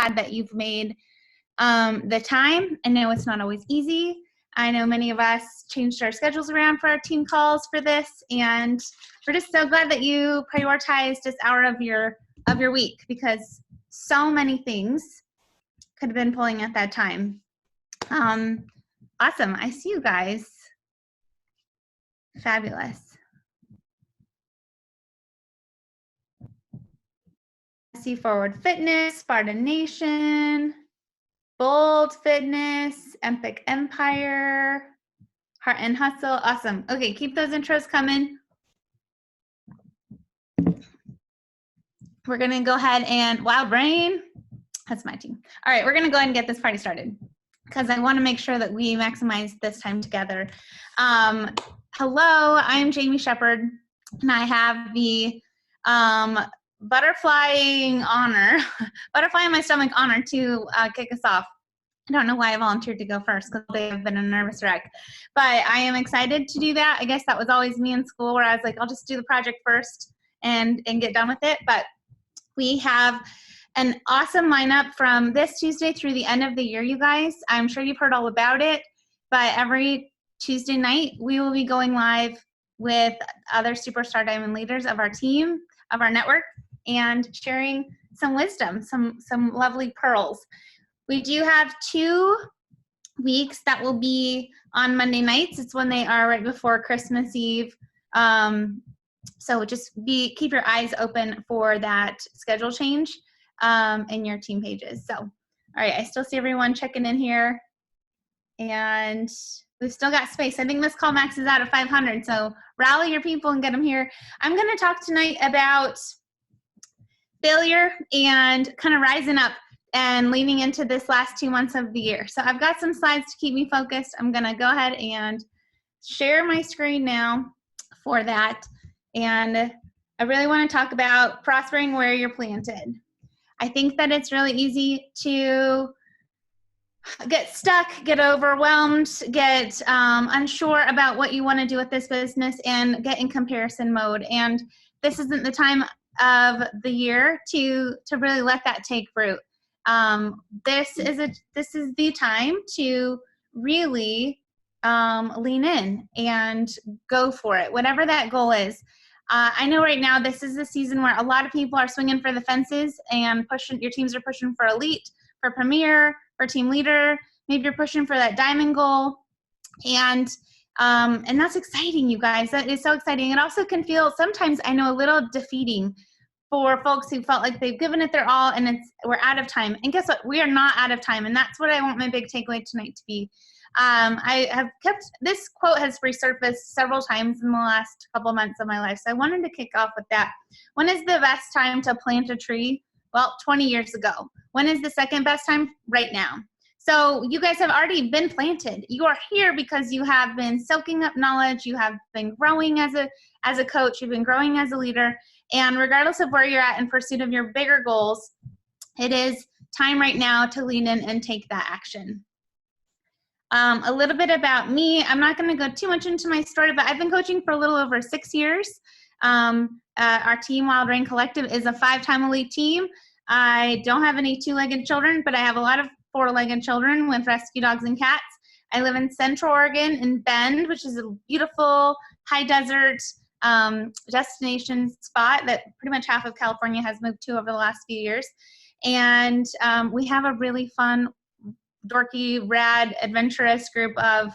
glad that you've made the time. I know it's not always easy. I know many of us changed our schedules around for our team calls for this, and we're just so glad that you prioritized this hour of your week, because so many things could have been pulling at that time. Awesome. I see you guys. Fabulous. I see Forward Fitness, Spartan Nation, Bold Fitness, Epic Empire, Heart and Hustle. Awesome. Okay, keep those intros coming. We're going to go ahead and Wild Brain. That's my team. All right, we're going to go ahead and get this party started, because I want to make sure that we maximize this time together. Hello, I'm Jamie Sheppard, and I have the butterfly in my stomach honor to kick us off. I don't know why I volunteered to go first, because they have been a nervous wreck, but I am excited to do that. I guess that was always me in school, where I was like, I'll just do the project first and get done with it. But we have an awesome lineup from this Tuesday through the end of the year, you guys. I'm sure you've heard all about it, but every Tuesday night we will be going live with other Superstar Diamond leaders of our team, of our network, and sharing some wisdom, some lovely pearls. We do have 2 weeks that will be on Monday nights. It's when they are right before Christmas Eve. So just keep your eyes open for that schedule change in your team pages. So, all right, I still see everyone checking in here, and we've still got space. I think this call max is out at 500, so rally your people and get them here. I'm going to talk tonight about failure and kind of rising up and leaning into this last 2 months of the year. So I've got some slides to keep me focused. I'm going to go ahead and share my screen now for that. And I really want to talk about prospering where you're planted. I think that it's really easy to get stuck, get overwhelmed, get unsure about what you want to do with this business, and get in comparison mode. And this isn't the time of the year to really let that take root. This is the time to really lean in and go for it, whatever that goal is. I know right now this is the season where a lot of people are swinging for the fences and pushing. Your teams are pushing for elite, for premier, for team leader. Maybe you're pushing for that diamond goal, and that's exciting, you guys. That is so exciting. It also can feel sometimes, I know, a little defeating for folks who felt like they've given it their all and we're out of time. And guess what? We are not out of time, and that's what I want my big takeaway tonight to be. I have kept, this quote has resurfaced several times in the last couple months of my life, so I wanted to kick off with that. When is the best time to plant a tree? Well, 20 years ago. When is the second best time? Right now. So you guys have already been planted. You are here because you have been soaking up knowledge. You have been growing as a coach. You've been growing as a leader. And regardless of where you're at in pursuit of your bigger goals, it is time right now to lean in and take that action. A little bit about me. I'm not going to go too much into my story, but I've been coaching for a little over 6 years. Our team, Wild Rain Collective, is a 5-time elite team. I don't have any 2-legged children, but I have a lot of 4-legged children with rescue dogs and cats. I live in Central Oregon in Bend, which is a beautiful high desert destination spot that pretty much half of California has moved to over the last few years. And we have a really fun, dorky, rad, adventurous group of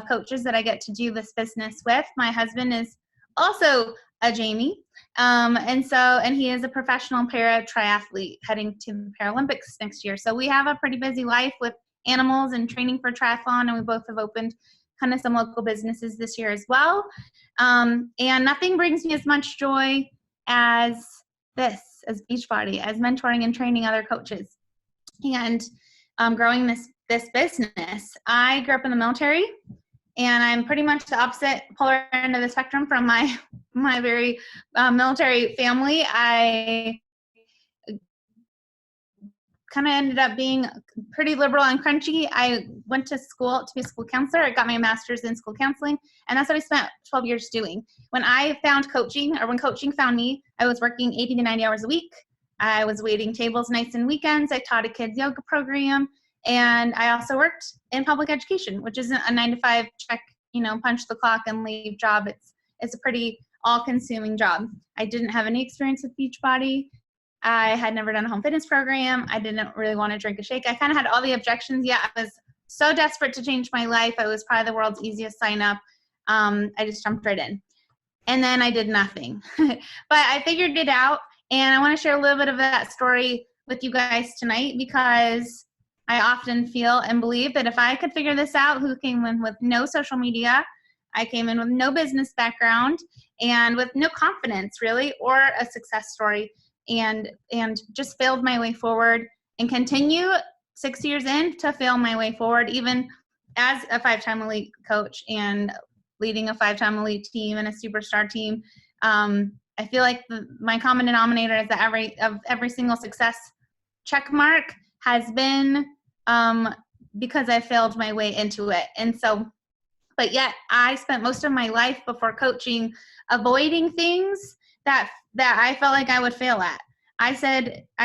coaches that I get to do this business with. My husband is also a Jamie, and he is a professional para triathlete heading to the Paralympics next year. So we have a pretty busy life with animals and training for triathlon, and we both have opened kind of some local businesses this year as well. And nothing brings me as much joy as this, as Beachbody, as mentoring and training other coaches, and growing this business. I grew up in the military, and I'm pretty much the opposite polar end of the spectrum from my very military family. I kind of ended up being pretty liberal and crunchy. I went to school to be a school counselor. I got my master's in school counseling, and that's what I spent 12 years doing. When I found coaching, or when coaching found me, I was working 80 to 90 hours a week. I was waiting tables nights and weekends. I taught a kids yoga program. And I also worked in public education, which isn't a 9-to-5 check, punch the clock and leave job. It's a pretty all-consuming job. I didn't have any experience with Beachbody. I had never done a home fitness program. I didn't really want to drink a shake. I kind of had all the objections. Yeah, I was so desperate to change my life. I was probably the world's easiest sign up. I just jumped right in. And then I did nothing. But I figured it out, and I want to share a little bit of that story with you guys tonight, because I often feel and believe that if I could figure this out, who came in with no social media, I came in with no business background, and with no confidence really, or a success story, and just failed my way forward, and continue 6 years in to fail my way forward, even as a 5-time elite coach and leading a 5-time elite team and a superstar team. I feel like my common denominator is that every single success check mark has been because I failed my way into it. And so, but yet I spent most of my life before coaching avoiding things that I felt like I would fail at. I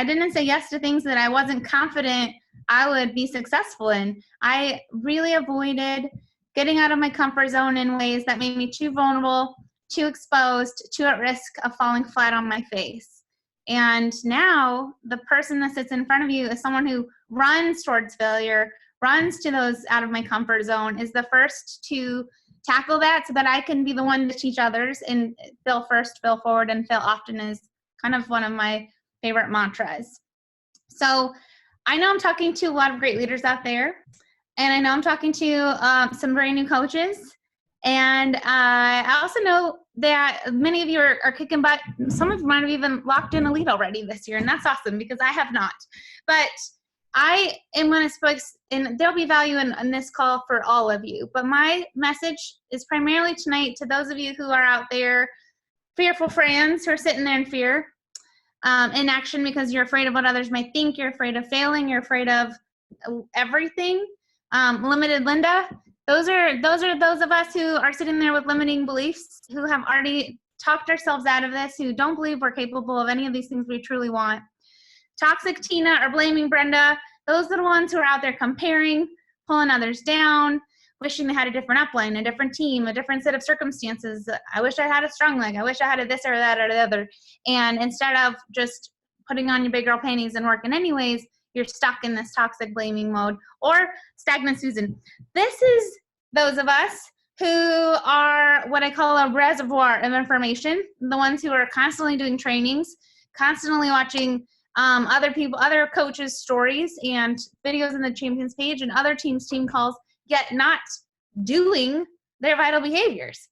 didn't say yes to things that I wasn't confident I would be successful in. I really avoided getting out of my comfort zone in ways that made me too vulnerable, too exposed, too at risk of falling flat on my face. And now the person that sits in front of you is someone who runs towards failure, runs to those out of my comfort zone, is the first to tackle that so that I can be the one to teach others. And fail first, fail forward, and fail often is kind of one of my favorite mantras. So I know I'm talking to a lot of great leaders out there, and I know I'm talking to some brand new coaches. And I also know that many of you are kicking butt. Some of you might have even locked in a lead already this year, and that's awesome because I have not. But I am going to speak, and there'll be value in this call for all of you. But my message is primarily tonight to those of you who are out there, fearful friends who are sitting there in fear, in action because you're afraid of what others might think, you're afraid of failing, you're afraid of everything. Limited Linda, those are those of us who are sitting there with limiting beliefs, who have already talked ourselves out of this, who don't believe we're capable of any of these things we truly want. Toxic Tina or blaming Brenda, those are the ones who are out there comparing, pulling others down, wishing they had a different upline, a different team, a different set of circumstances. I wish I had a strong leg. I wish I had a this or that or the other. And instead of just putting on your big girl panties and working anyways, you're stuck in this toxic blaming mode. Or stagnant Susan. This is those of us who are what I call a reservoir of information, the ones who are constantly doing trainings, constantly watching other coaches' stories and videos in the champions page and other teams' team calls, yet not doing their vital behaviors.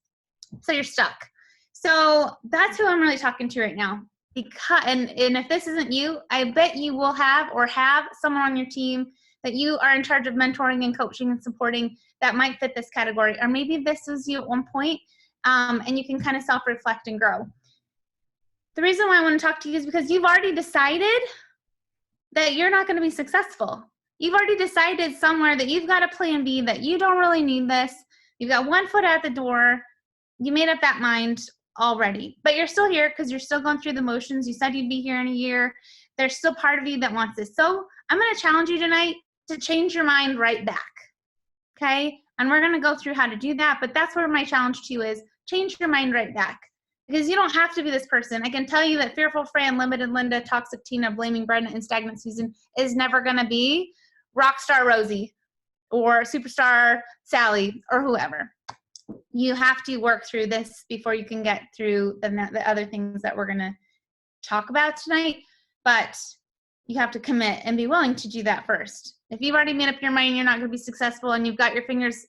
So you're stuck. So that's who I'm really talking to right now. Because, and if this isn't you, I bet you will have someone on your team that you are in charge of mentoring and coaching and supporting that might fit this category. Or maybe this was you at one point, and you can kind of self-reflect and grow. The reason why I want to talk to you is because you've already decided that you're not going to be successful. You've already decided somewhere that you've got a plan B, that you don't really need this. You've got one foot out the door. You made up that mind already, but you're still here because you're still going through the motions. You said you'd be here in a year. There's still part of you that wants this. So I'm going to challenge you tonight to change your mind right back. Okay. And we're going to go through how to do that. But that's where my challenge to you is: change your mind right back. Because you don't have to be this person. I can tell you that fearful Fran, limited Linda, toxic Tina, blaming Brenda, and stagnant Susan is never going to be rockstar Rosie or superstar Sally or whoever. You have to work through this before you can get through the other things that we're going to talk about tonight. But you have to commit and be willing to do that first. If you've already made up your mind you're not going to be successful, and you've got your fingers,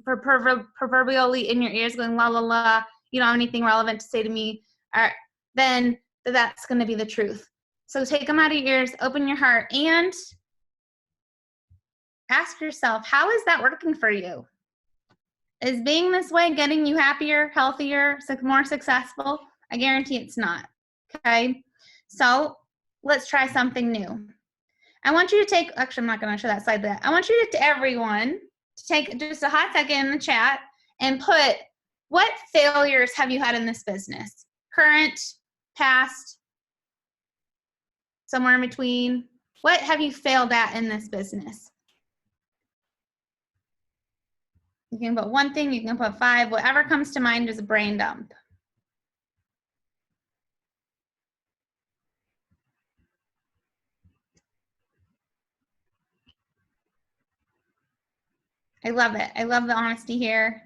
proverbially in your ears going la la la, you don't have anything relevant to say to me, then that's going to be the truth. So take them out of your ears, open your heart, and ask yourself, how is that working for you? Is being this way getting you happier, healthier, more successful? I guarantee it's not. Okay? So let's try something new. I want you to take, actually I'm not going to show that slide yet. I want you to everyone to take just a hot second in the chat and put, what failures have you had in this business? Current, past, somewhere in between. What have you failed at in this business? You can put one thing, you can put 5, whatever comes to mind is a brain dump. I love it. I love the honesty here.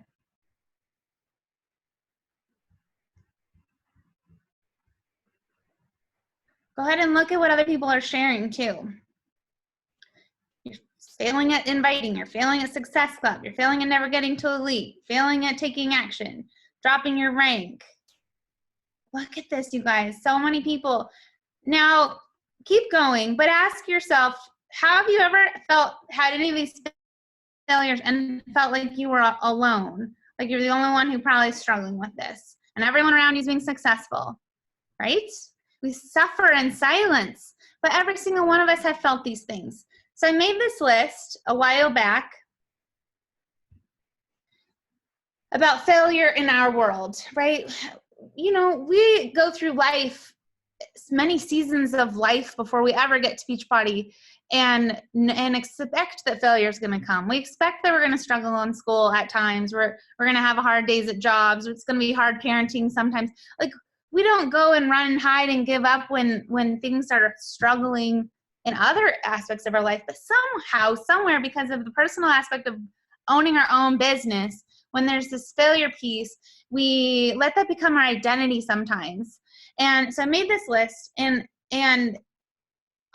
Go ahead and look at what other people are sharing too. You're failing at inviting, you're failing at Success Club, you're failing at never getting to elite, failing at taking action, dropping your rank. Look at this, you guys. So many people. Now, keep going, but ask yourself, how have you ever had any of these failures and felt like you were alone? Like you're the only one who probably is struggling with this, and everyone around you is being successful, right? We suffer in silence, but every single one of us have felt these things. So I made this list a while back about failure in our world, right? You know, we go through life, many seasons of life before we ever get to Beachbody and expect that failure is going to come. We expect that we're going to struggle in school at times. We're going to have hard days at jobs. It's going to be hard parenting sometimes. Like, we don't go and run and hide and give up when things are struggling in other aspects of our life, but somehow, somewhere, because of the personal aspect of owning our own business, when there's this failure piece, we let that become our identity sometimes. And so I made this list, and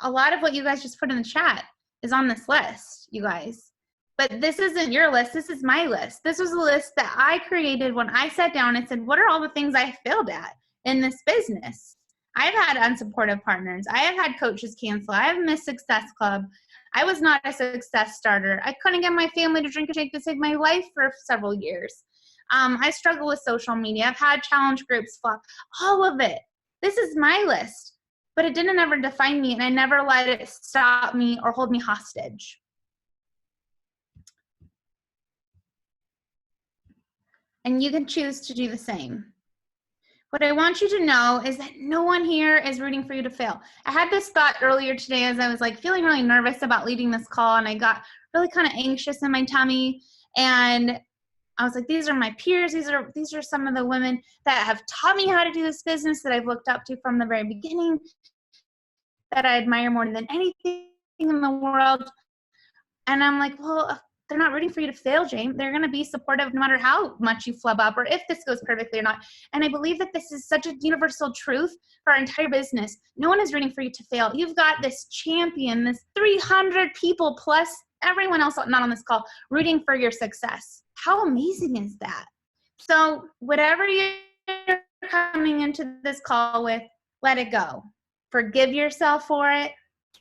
a lot of what you guys just put in the chat is on this list, you guys. But this isn't your list, this is my list. This was a list that I created when I sat down and said, what are all the things I failed at in this business? I've had unsupportive partners. I have had coaches cancel. I have missed Success Club. I was not a success starter. I couldn't get my family to drink a shake to save my life for several years. I struggle with social media. I've had challenge groups flop. All of it. This is my list. But it didn't ever define me, and I never let it stop me or hold me hostage. And you can choose to do the same. What I want you to know is that no one here is rooting for you to fail. I had this thought earlier today as I was like feeling really nervous about leading this call, and I got really kind of anxious in my tummy, and I was like, these are my peers. These are some of the women that have taught me how to do this business that I've looked up to from the very beginning, that I admire more than anything in the world. And I'm like, well, they're not rooting for you to fail, Jane. They're going to be supportive no matter how much you flub up or if this goes perfectly or not. And I believe that this is such a universal truth for our entire business. No one is rooting for you to fail. You've got this champion, this 300 people plus everyone else not on this call rooting for your success. How amazing is that? So whatever you're coming into this call with, let it go. Forgive yourself for it.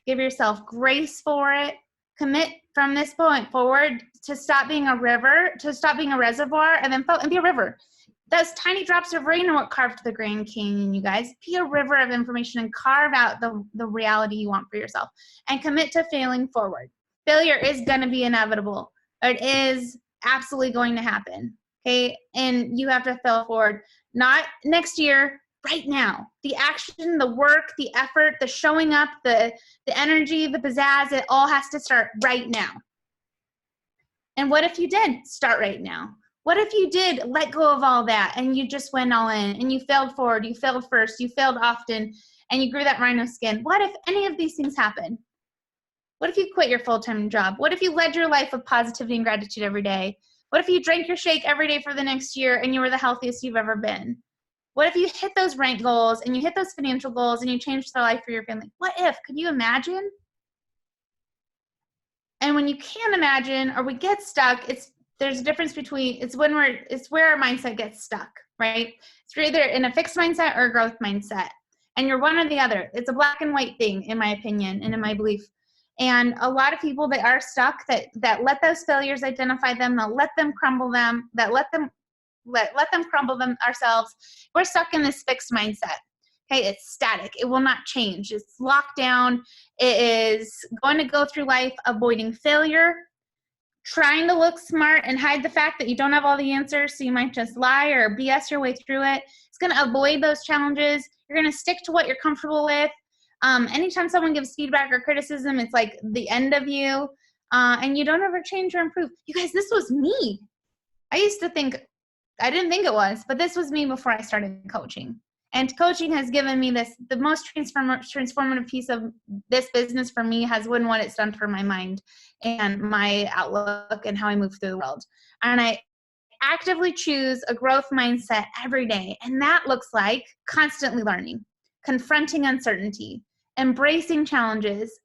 Give yourself grace for it. Commit from this point forward to stop being a river, to stop being a reservoir, and then be a river. Those tiny drops of rain are what carved the Grand Canyon, you guys. Be a river of information and carve out the reality you want for yourself. And commit to failing forward. Failure is going to be inevitable. It is absolutely going to happen, okay? And you have to fail forward. Not next year, right now. The action, the work, the effort, the showing up, the energy, the pizzazz, it all has to start right now. And what if you did start right now? What if you did let go of all that and you just went all in and you failed forward, you failed first, you failed often, and you grew that rhino skin? What if any of these things happen? What if you quit your full-time job? What if you led your life with positivity and gratitude every day? What if you drank your shake every day for the next year and you were the healthiest you've ever been? What if you hit those rank goals and you hit those financial goals and you changed the life for your family? What if? Could you imagine? And when you can't imagine or we get stuck, there's a difference between, it's where our mindset gets stuck, right? It's either in a fixed mindset or a growth mindset. And you're one or the other. It's a black and white thing, in my opinion and in my belief. And a lot of people that are stuck, that let those failures identify them, that let them crumble them, that let them crumble them ourselves. We're stuck in this fixed mindset. Okay, it's static. It will not change. It's locked down. It is going to go through life avoiding failure, trying to look smart and hide the fact that you don't have all the answers, so you might just lie or BS your way through it. It's going to avoid those challenges. You're going to stick to what you're comfortable with. Anytime someone gives feedback or criticism, it's like the end of you, and you don't ever change or improve. You guys, this was me. I used to think, I didn't think it was, but this was me before I started coaching. And coaching has given me this, the most transformative piece of this business for me has been what it's done for my mind and my outlook and how I move through the world. And I actively choose a growth mindset every day. And that looks like constantly learning, confronting uncertainty, embracing challenges,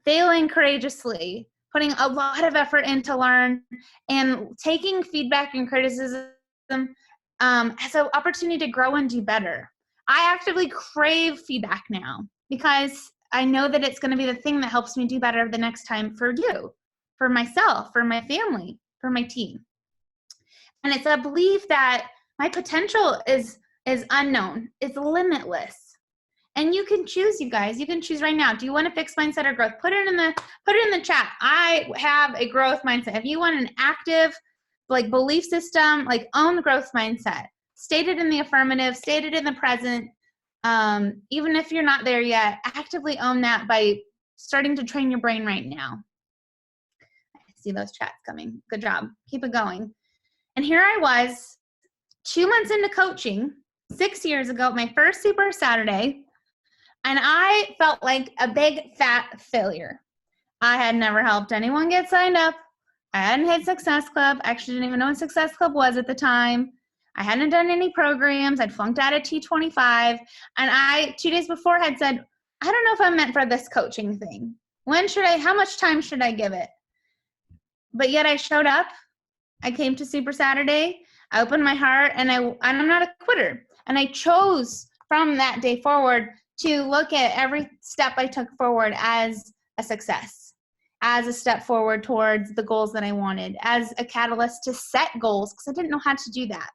failing courageously, putting a lot of effort in to learn, and taking feedback and criticism as an opportunity to grow and do better. I actively crave feedback now because I know that it's going to be the thing that helps me do better the next time for you, for myself, for my family, for my team. And it's a belief that my potential is unknown. It's limitless. And you can choose, you guys. You can choose right now. Do you want a fixed mindset or growth? Put it in the chat. I have a growth mindset. If you want an active, like, belief system, like, own the growth mindset. State it in the affirmative. State it in the present. Even if you're not there yet, actively own that by starting to train your brain right now. I see those chats coming. Good job. Keep it going. And here I was, 2 months into coaching, 6 years ago, my first Super Saturday, and I felt like a big fat failure. I had never helped anyone get signed up. I hadn't hit Success Club. I actually didn't even know what Success Club was at the time. I hadn't done any programs. I'd flunked out of T25. And I, 2 days before, had said, I don't know if I'm meant for this coaching thing. How much time should I give it? But yet I showed up. I came to Super Saturday. I opened my heart, and I'm not a quitter. And I chose from that day forward to look at every step I took forward as a success, as a step forward towards the goals that I wanted, as a catalyst to set goals, because I didn't know how to do that.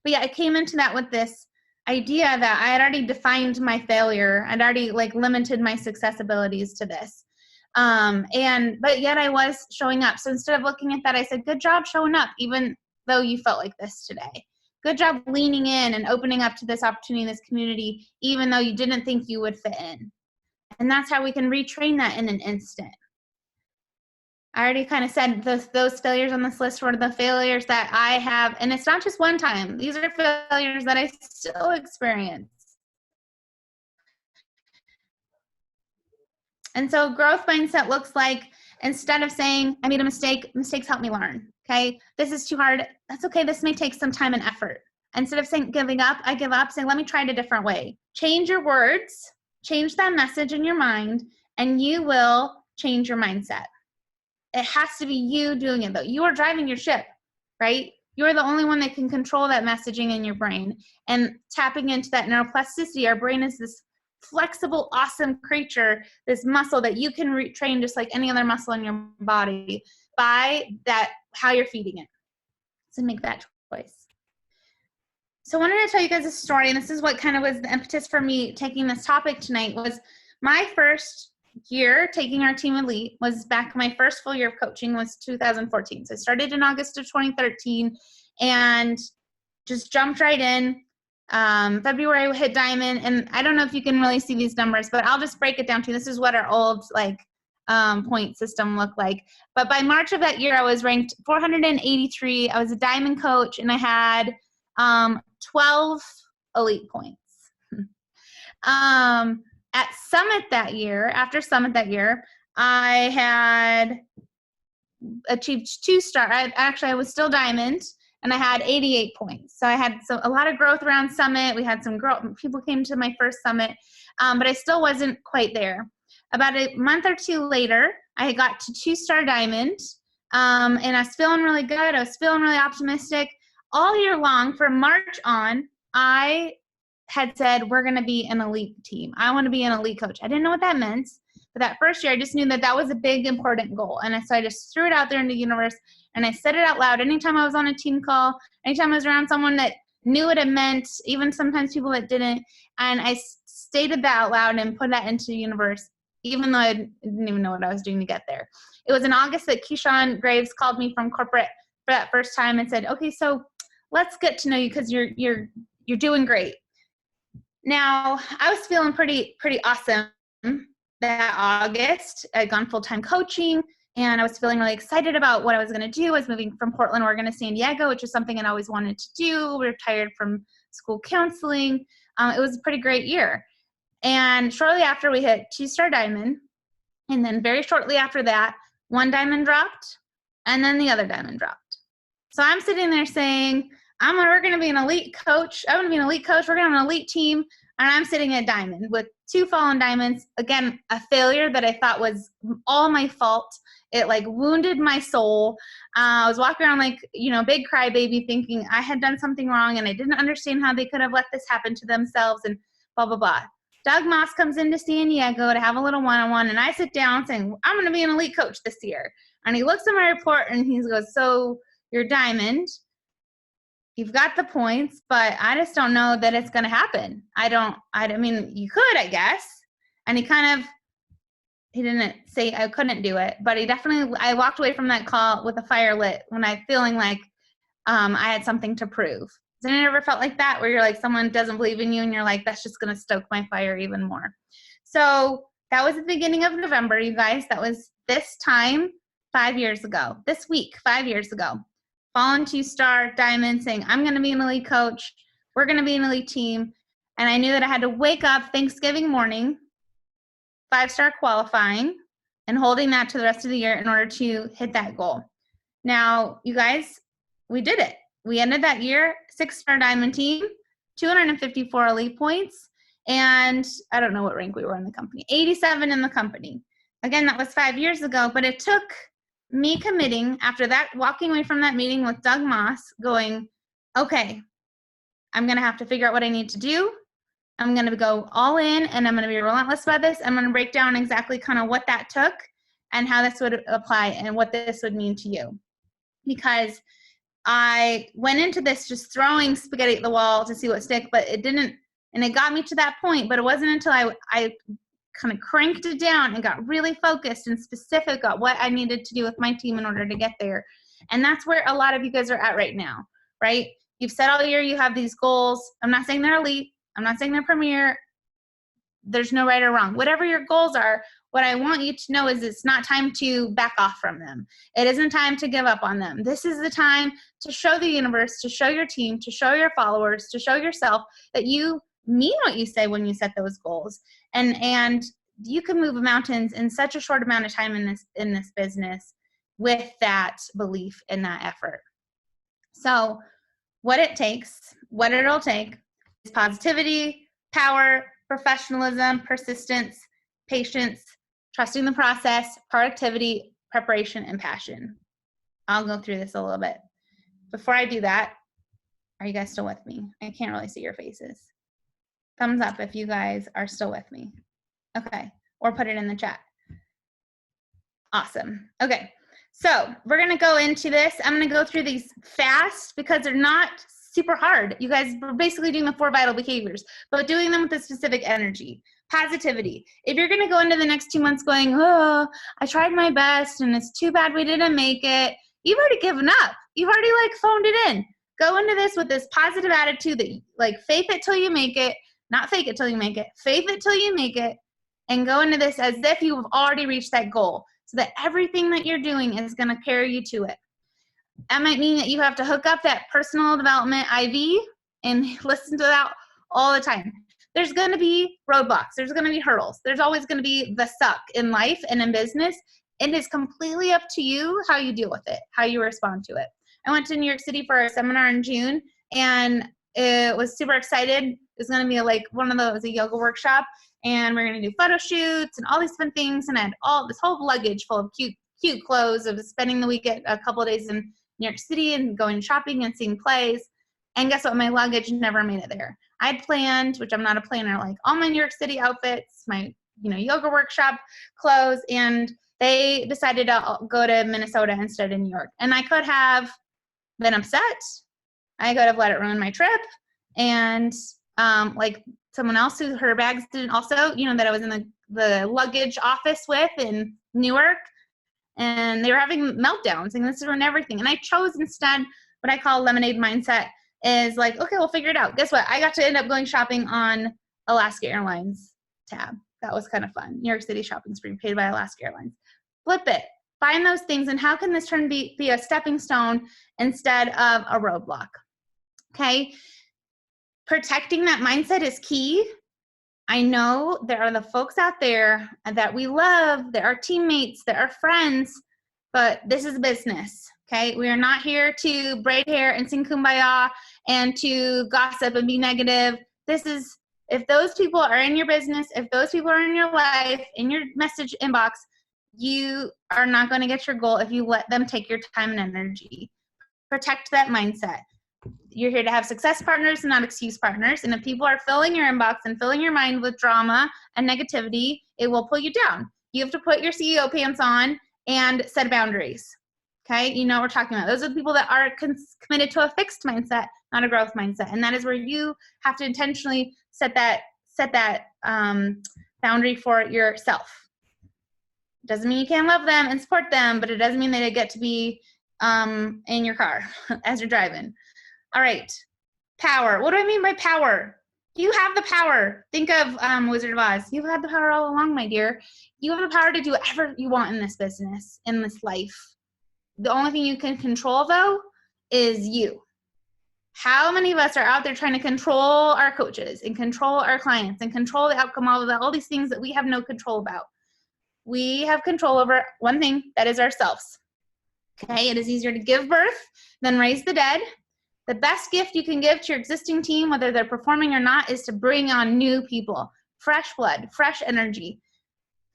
But yeah, I came into that with this idea that I had already defined my failure. I'd already, like, limited my success abilities to this. But yet I was showing up. So instead of looking at that, I said, good job showing up, even though you felt like this today. Good job leaning in and opening up to this opportunity, this community, even though you didn't think you would fit in. And that's how we can retrain that in an instant. I already kind of said those failures on this list were the failures that I have. And it's not just one time. These are failures that I still experience. And so growth mindset looks like, instead of saying, I made a mistake, mistakes help me learn. Okay, this is too hard. That's okay. This may take some time and effort. Instead of saying giving up, I give up, saying, let me try it a different way. Change your words, change that message in your mind, and you will change your mindset. It has to be you doing it, though. You are driving your ship, right? You're the only one that can control that messaging in your brain. And tapping into that neuroplasticity, our brain is this flexible, awesome creature, this muscle that you can retrain just like any other muscle in your body by that, how you're feeding it. So make that choice. So I wanted to tell you guys a story, and this is what kind of was the impetus for me taking this topic tonight. Was my first year taking our team elite was back, my first full year of coaching was 2014. So I started in August of 2013 and just jumped right in. February we hit diamond, and I don't know if you can really see these numbers, but I'll just break it down to you. This is what our old point system looked like. But by March of that year, I was ranked 483. I was a diamond coach, and I had 12 elite points. At Summit that year, after Summit that year, I had achieved 2-star. I was still diamond, and I had 88 points. So I had a lot of growth around Summit. We had some growth. People came to my first Summit, but I still wasn't quite there. About a month or two later, I got to 2-star diamond, and I was feeling really good. I was feeling really optimistic. All year long, from March on, I had said, we're going to be an elite team. I want to be an elite coach. I didn't know what that meant. But that first year, I just knew that that was a big, important goal. And so I just threw it out there in the universe, and I said it out loud. Anytime I was on a team call, anytime I was around someone that knew what it meant, even sometimes people that didn't, and I stated that out loud and put that into the universe, even though I didn't even know what I was doing to get there. It was in August that Keyshawn Graves called me from corporate for that first time and said, okay, so let's get to know you because you're doing great. Now, I was feeling pretty awesome that August. I'd gone full-time coaching, and I was feeling really excited about what I was going to do. I was moving from Portland, Oregon to San Diego, which is something I'd always wanted to do. We retired from school counseling. It was a pretty great year. And shortly after, we hit 2-star diamond. And then very shortly after that, one diamond dropped, and then the other diamond dropped. So I'm sitting there saying, we're going to be an elite coach. I'm going to be an elite coach. We're going to have an elite team. And I'm sitting at diamond with 2 fallen diamonds. Again, a failure that I thought was all my fault. It like wounded my soul. I was walking around like, big crybaby thinking I had done something wrong and I didn't understand how they could have let this happen to themselves and blah, blah, blah. Doug Moss comes into San Diego to have a little one-on-one, and I sit down saying, I'm going to be an elite coach this year. And he looks at my report and he goes, so you're diamond. You've got the points, but I just don't know that it's going to happen. I mean, you could, I guess. And he didn't say I couldn't do it, but I walked away from that call with a fire lit when I feeling like I had something to prove. Has anyone ever felt like that, where you're like, someone doesn't believe in you and you're like, that's just going to stoke my fire even more? So that was the beginning of November, you guys. That was this time 5 years ago, this week, 5 years ago. Fallen 2-star diamond saying, I'm going to be an elite coach. We're going to be an elite team. And I knew that I had to wake up Thanksgiving morning, 5-star qualifying, and holding that to the rest of the year in order to hit that goal. Now, you guys, we did it. We ended that year 6-star diamond team, 254 elite points, and I don't know what rank we were in the company, 87 in the company. Again, that was 5 years ago, but it took me committing after that, walking away from that meeting with Doug Moss, going, okay, I'm going to have to figure out what I need to do. I'm going to go all in, and I'm going to be relentless about this. I'm going to break down exactly kind of what that took and how this would apply and what this would mean to you. Because I went into this just throwing spaghetti at the wall to see what stick, but it didn't, and it got me to that point, but it wasn't until I kind of cranked it down and got really focused and specific about what I needed to do with my team in order to get there. And that's where a lot of you guys are at right now, right? You've said all year you have these goals. I'm not saying they're elite. I'm not saying they're premier. There's no right or wrong. Whatever your goals are, what I want you to know is it's not time to back off from them. It isn't time to give up on them. This is the time to show the universe, to show your team, to show your followers, to show yourself that you mean what you say when you set those goals. And you can move mountains in such a short amount of time in this business with that belief and that effort. So what it'll take is positivity, power, professionalism, persistence, patience, trusting the process, productivity, preparation, and passion. I'll go through this a little bit. Before I do that, are you guys still with me? I can't really see your faces. Thumbs up if you guys are still with me. Okay, or put it in the chat. Awesome. Okay, so we're gonna go into this. I'm gonna go through these fast because they're not super hard. You guys are basically doing the 4 vital behaviors, but doing them with a specific energy. Positivity. If you're gonna go into the next 2 months going, oh, I tried my best and it's too bad we didn't make it, you've already given up. You've already phoned it in. Go into this with this positive attitude that faith it till you make it, not fake it till you make it, faith it till you make it, and go into this as if you've already reached that goal so that everything that you're doing is going to carry you to it. That might mean that you have to hook up that personal development IV and listen to that all the time. There's going to be roadblocks. There's going to be hurdles. There's always going to be the suck in life and in business. It is completely up to you how you deal with it, how you respond to it. I went to New York City for a seminar in June, and it was super excited. It was going to be a yoga workshop, and we're going to do photo shoots and all these fun things. And I had all this whole luggage full of cute clothes of spending the week a couple of days in New York City and going shopping and seeing plays. And guess what? My luggage never made it there. I had planned, which I'm not a planner, all my New York City outfits, my yoga workshop clothes, and they decided to go to Minnesota instead of New York. And I could have been upset. I could have let it ruin my trip. And someone else who her bags didn't also, that I was in the luggage office with in Newark, and they were having meltdowns and this ruined everything. And I chose instead what I call lemonade mindset is okay, we'll figure it out. Guess what? I got to end up going shopping on Alaska Airlines tab. That was kind of fun. New York City shopping spree paid by Alaska Airlines. Flip it. Find those things, and how can this turn be a stepping stone instead of a roadblock? Okay. Protecting that mindset is key. I know there are the folks out there that we love, that are teammates, that are friends, but this is business, okay? We are not here to braid hair and sing Kumbaya and to gossip and be negative. This is, if those people are in your business, if those people are in your life, in your message inbox, you are not going to get your goal if you let them take your time and energy. Protect that mindset. You're here to have success partners, not excuse partners. And if people are filling your inbox and filling your mind with drama and negativity, it will pull you down. You have to put your CEO pants on and set boundaries. Okay, you know what we're talking about. Those are the people that are committed to a fixed mindset, not a growth mindset. And that is where you have to intentionally set that boundary for yourself. Doesn't mean you can't love them and support them, but it doesn't mean they get to be in your car as you're driving. All right, power. What do I mean by power? You have the power. Think of Wizard of Oz. You've had the power all along, my dear. You have the power to do whatever you want in this business, in this life. The only thing you can control, though, is you. How many of us are out there trying to control our coaches and control our clients and control the outcome, all these things that we have no control about? We have control over one thing, that is ourselves. Okay, it is easier to give birth than raise the dead. The best gift you can give to your existing team, whether they're performing or not, is to bring on new people, fresh blood, fresh energy.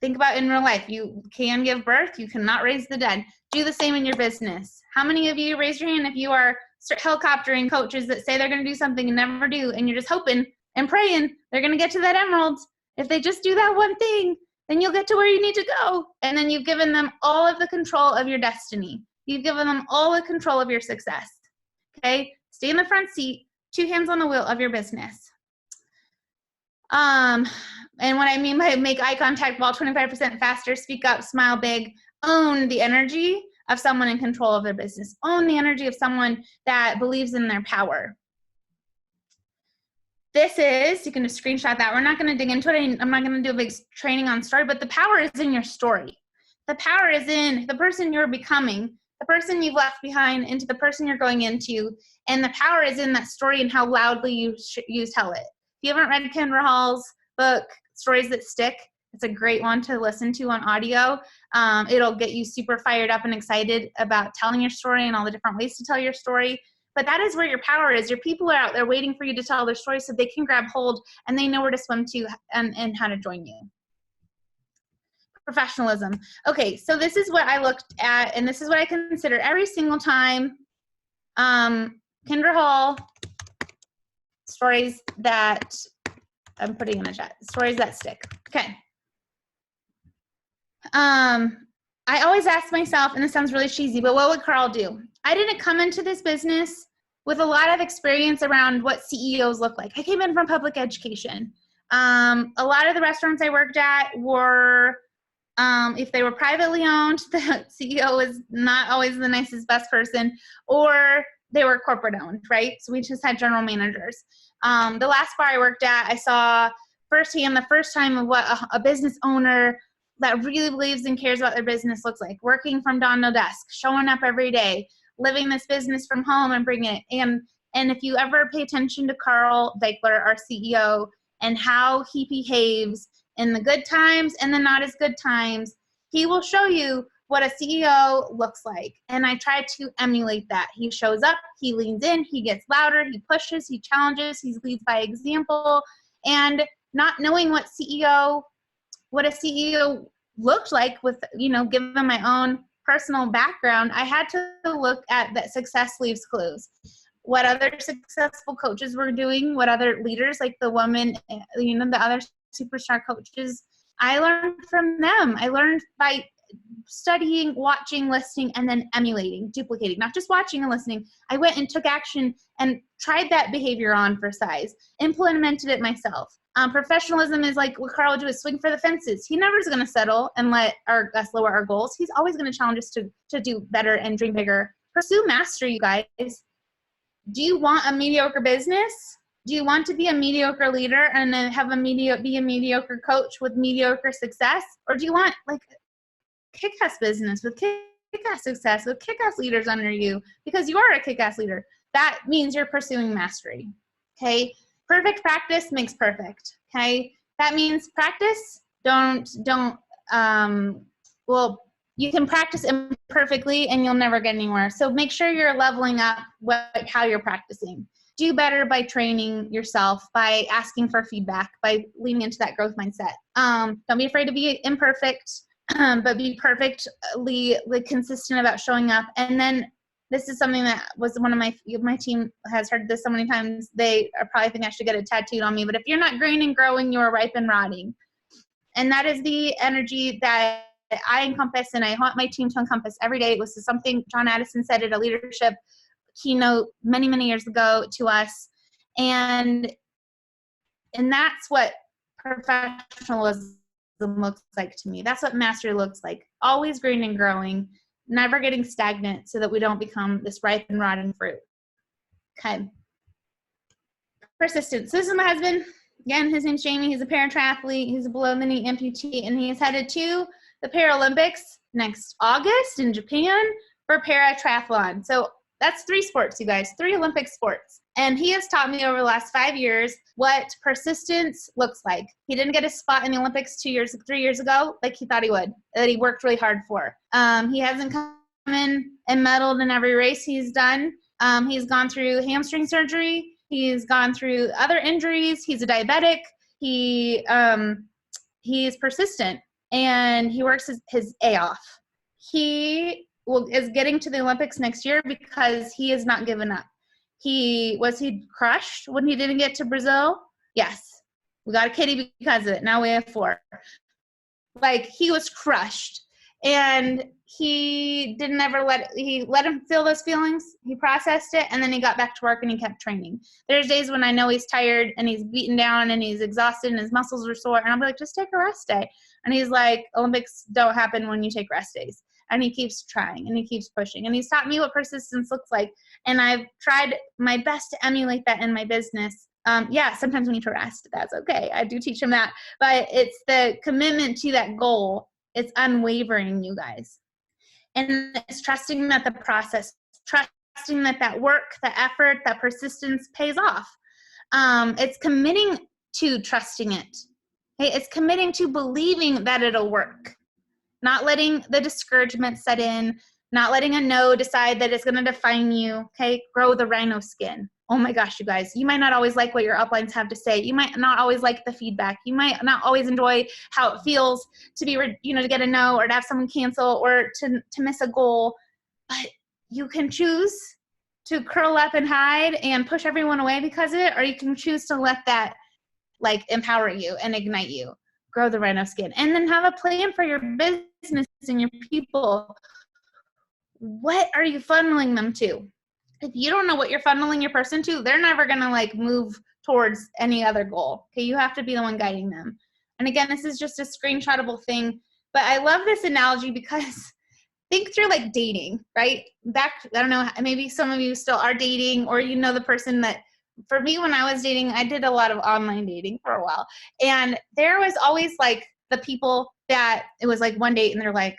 Think about in real life. You can give birth. You cannot raise the dead. Do the same in your business. How many of you, raise your hand if you are helicoptering coaches that say they're going to do something and never do, and you're just hoping and praying they're going to get to that emerald. If they just do that one thing, then you'll get to where you need to go. And then you've given them all of the control of your destiny. You've given them all the control of your success. Okay? Stay in the front seat, 2 hands on the wheel of your business. And what I mean by make eye contact while 25% faster, speak up, smile big, own the energy of someone in control of their business. Own the energy of someone that believes in their power. This is, you can just screenshot that. We're not going to dig into it. I'm not going to do a big training on story, but the power is in your story. The power is in the person you're becoming, the person you've left behind into the person you're going into, and the power is in that story and how loudly you tell it. If you haven't read Kendra Hall's book, Stories That Stick, it's a great one to listen to on audio. It'll get you super fired up and excited about telling your story and all the different ways to tell your story. But that is where your power is. Your people are out there waiting for you to tell their story so they can grab hold and they know where to swim to and how to join you. Professionalism. Okay, so this is what I looked at, and this is what I consider every single time. Kendra Hall, stories that I'm putting in the chat. Stories that stick. Okay. I always ask myself, and this sounds really cheesy, but what would Carl do? I didn't come into this business with a lot of experience around what CEOs look like. I came in from public education. A lot of the restaurants I worked at were, if they were privately owned, the CEO was not always the nicest, best person, or they were corporate owned, right? So we just had general managers. The last bar I worked at, I saw firsthand the first time of what a business owner that really believes and cares about their business looks like. Working from dawn to dusk, showing up every day, living this business from home and bringing it. And if you ever pay attention to Carl Deichler, our CEO, and how he behaves in the good times and the not as good times, he will show you what a CEO looks like. And I try to emulate that. He shows up, he leans in, he gets louder, he pushes, he challenges, he leads by example. And not knowing what a CEO looked like with, given my own personal background, I had to look at that success leaves clues. What other successful coaches were doing, what other leaders, like the woman, the other superstar coaches, I learned from them. I learned by studying, watching, listening, and then emulating, duplicating, not just watching and listening. I went and took action and tried that behavior on for size, implemented it myself. Professionalism is like what Carl would do is swing for the fences. He never is going to settle and let us lower our goals. He's always going to challenge us to do better and dream bigger. Pursue mastery, you guys. Do you want a mediocre business? Do you want to be a mediocre leader and then have be a mediocre coach with mediocre success? Or do you want like kick-ass business with kick-ass success, with kick-ass leaders under you, because you are a kick-ass leader? That means you're pursuing mastery, okay? Perfect practice makes perfect, okay? That means practice, well, you can practice imperfectly and you'll never get anywhere. So make sure you're leveling up how you're practicing. Do better by training yourself, by asking for feedback, by leaning into that growth mindset. Don't be afraid to be imperfect, but be perfectly consistent about showing up. And then this is something that was one of my team has heard this so many times. They are probably think I should get it tattooed on me. But if you're not green and growing, you're ripe and rotting. And that is the energy that I encompass and I want my team to encompass every day. It was something John Addison said at a leadership keynote many, many years ago to us. And that's what professionalism looks like to me. That's what mastery looks like. Always green and growing, never getting stagnant so that we don't become this ripe and rotten fruit. Okay. Persistence. So this is my husband. Again, his name's Jamie. He's a para-triathlete. He's a below-the-knee amputee, and he is headed to the Paralympics next August in Japan for para-triathlon. So that's 3 sports, you guys, 3 Olympic sports. And he has taught me over the last 5 years what persistence looks like. He didn't get a spot in the Olympics 3 years ago like he thought he would, that he worked really hard for. He hasn't come in and medaled in every race he's done. He's gone through hamstring surgery. He's gone through other injuries. He's a diabetic. He's persistent, and he works his A off. He is getting to the Olympics next year because he has not given up. Was he crushed when he didn't get to Brazil? Yes. We got a kitty because of it. Now we have 4. Like, he was crushed. And he didn't ever let him feel those feelings. He processed it, and then he got back to work and he kept training. There's days when I know he's tired and he's beaten down and he's exhausted and his muscles are sore, and I'll be like, just take a rest day. And he's like, Olympics don't happen when you take rest days. And he keeps trying and he keeps pushing. And he's taught me what persistence looks like. And I've tried my best to emulate that in my business. Sometimes we need to rest. That's okay. I do teach him that. But it's the commitment to that goal. It's unwavering, you guys. And it's trusting that the process, trusting that work, the effort, that persistence pays off. It's committing to trusting it. Okay? It's committing to believing that it'll work. Not letting the discouragement set in, not letting a no decide that it's going to define you. Okay? Grow the rhino skin. Oh my gosh, you guys, you might not always like what your uplines have to say. You might not always like the feedback. You might not always enjoy how it feels to be, to get a no or to have someone cancel or to miss a goal. But you can choose to curl up and hide and push everyone away because of it, or you can choose to let that empower you and ignite you. Grow the rhino skin. And then have a plan for your business and your people. What are you funneling them to? If you don't know what you're funneling your person to, they're never going to move towards any other goal. Okay. You have to be the one guiding them. And again, this is just a screenshotable thing, but I love this analogy because think through dating, right? I don't know, maybe some of you still are dating, or the person that, for me, when I was dating, I did a lot of online dating for a while. And there was always the people that it was one date and they're like,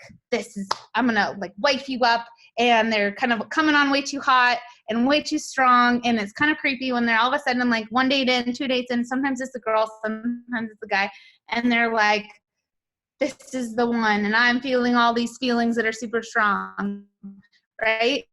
I'm going to wife you up. And they're kind of coming on way too hot and way too strong. And it's kind of creepy when they're all of a sudden 1 date in, 2 dates in, sometimes it's the girl, sometimes it's the guy. And they're like, this is the one. And I'm feeling all these feelings that are super strong, right?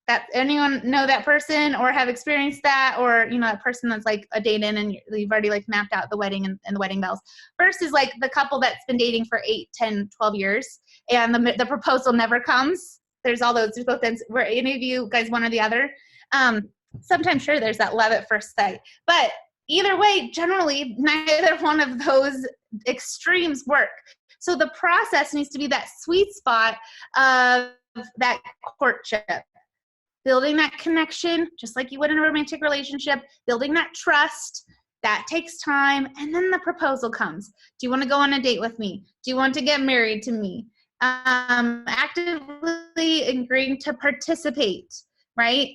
That anyone know that person or have experienced that, or that person that's a date in and you've already mapped out the wedding and the wedding bells, versus the couple that's been dating for 8, 10, 12 years and the proposal never comes. There's both ends. Were any of you guys one or the other? Sometimes sure there's that love at first sight, but either way, generally neither one of those extremes work. So the process needs to be that sweet spot of that courtship. Building that connection, just like you would in a romantic relationship, building that trust, that takes time, and then the proposal comes. Do you want to go on a date with me? Do you want to get married to me? Actively agreeing to participate, right?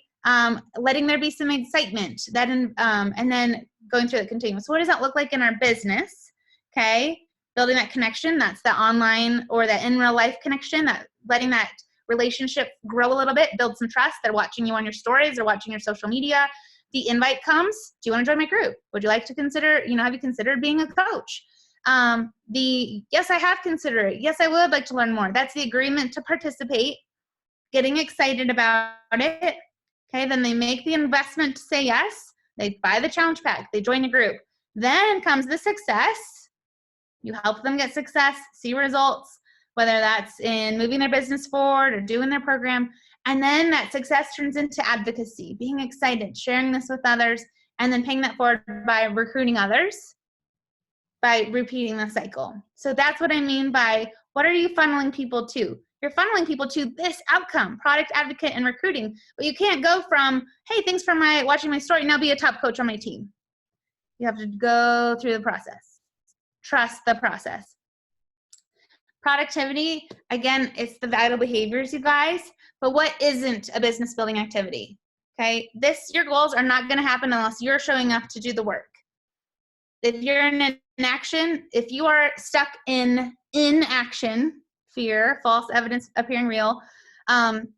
letting there be some excitement, that, and then going through the continuum. So what does that look like in our business? Okay, building that connection, that's the online or the in real life connection, that letting that relationship grow a little bit, build some trust. They're watching you on your stories, they're watching your social media. The invite comes, do you want to join my group? Would you like to consider, have you considered being a coach? Yes, I have considered it. Yes, I would like to learn more. That's the agreement to participate, getting excited about it. Okay, then they make the investment to say yes. They buy the challenge pack. They join the group. Then comes the success. You help them get success, see results, whether that's in moving their business forward or doing their program. And then that success turns into advocacy, being excited, sharing this with others, and then paying that forward by recruiting others, by repeating the cycle. So that's what I mean by, what are you funneling people to? You're funneling people to this outcome, product advocate and recruiting. But you can't go from, hey, thanks for watching my story, now be a top coach on my team. You have to go through the process. Trust the process. Productivity, again, it's the vital behaviors, you guys. But what isn't a business building activity? Okay, your goals are not going to happen unless you're showing up to do the work. If you're in inaction, if you are stuck in inaction, fear, false evidence appearing real,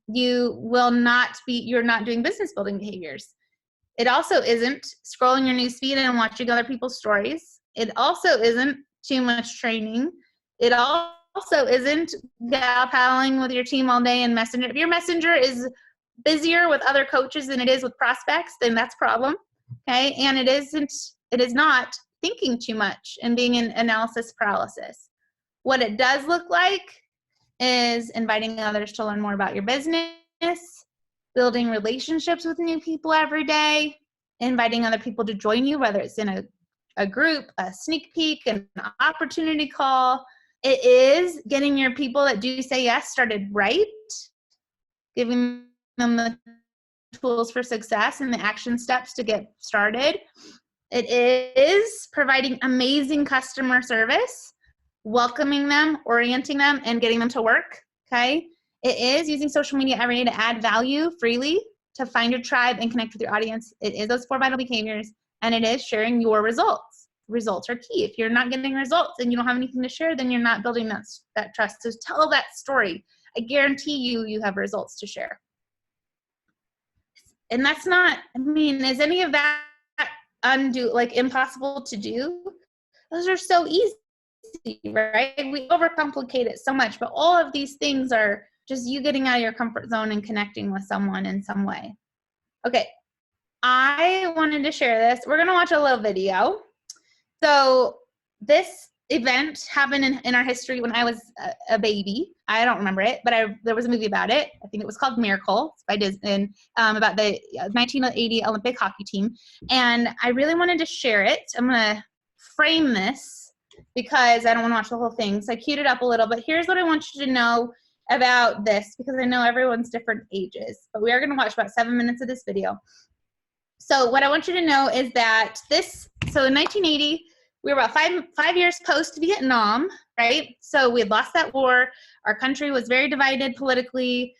you're not doing business building behaviors. It also isn't scrolling your newsfeed and watching other people's stories. It also isn't too much training. It also isn't gal palling with your team all day in Messenger. If your Messenger is busier with other coaches than it is with prospects, then that's a problem. Okay, and it is not thinking too much and being in analysis paralysis. What it does look like is inviting others to learn more about your business, building relationships with new people every day, inviting other people to join you, whether it's in a group, a sneak peek, an opportunity call. It is getting your people that do say yes started right, giving them the tools for success and the action steps to get started. It is providing amazing customer service, welcoming them, orienting them, and getting them to work, okay? It is using social media every day to add value freely, to find your tribe and connect with your audience. It is those 4 vital behaviors, and it is sharing your results. Results are key. If you're not getting results and you don't have anything to share, then you're not building that trust. So tell that story. I guarantee you have results to share. And that's not, is any of that impossible to do? Those are so easy, right? We overcomplicate it so much, but all of these things are just you getting out of your comfort zone and connecting with someone in some way. Okay, I wanted to share this. We're going to watch a little video. So this event happened in our history when I was a baby. I don't remember it, but there was a movie about it. I think it was called Miracle by Disney, about the 1980 Olympic hockey team. And I really wanted to share it. I'm going to frame this because I don't want to watch the whole thing. So I queued it up a little, but here's what I want you to know about this, because I know everyone's different ages, but we are going to watch about 7 minutes of this video. So what I want you to know is that so in 1980, we were about five years post-Vietnam, right? So we had lost that war. Our country was very divided politically.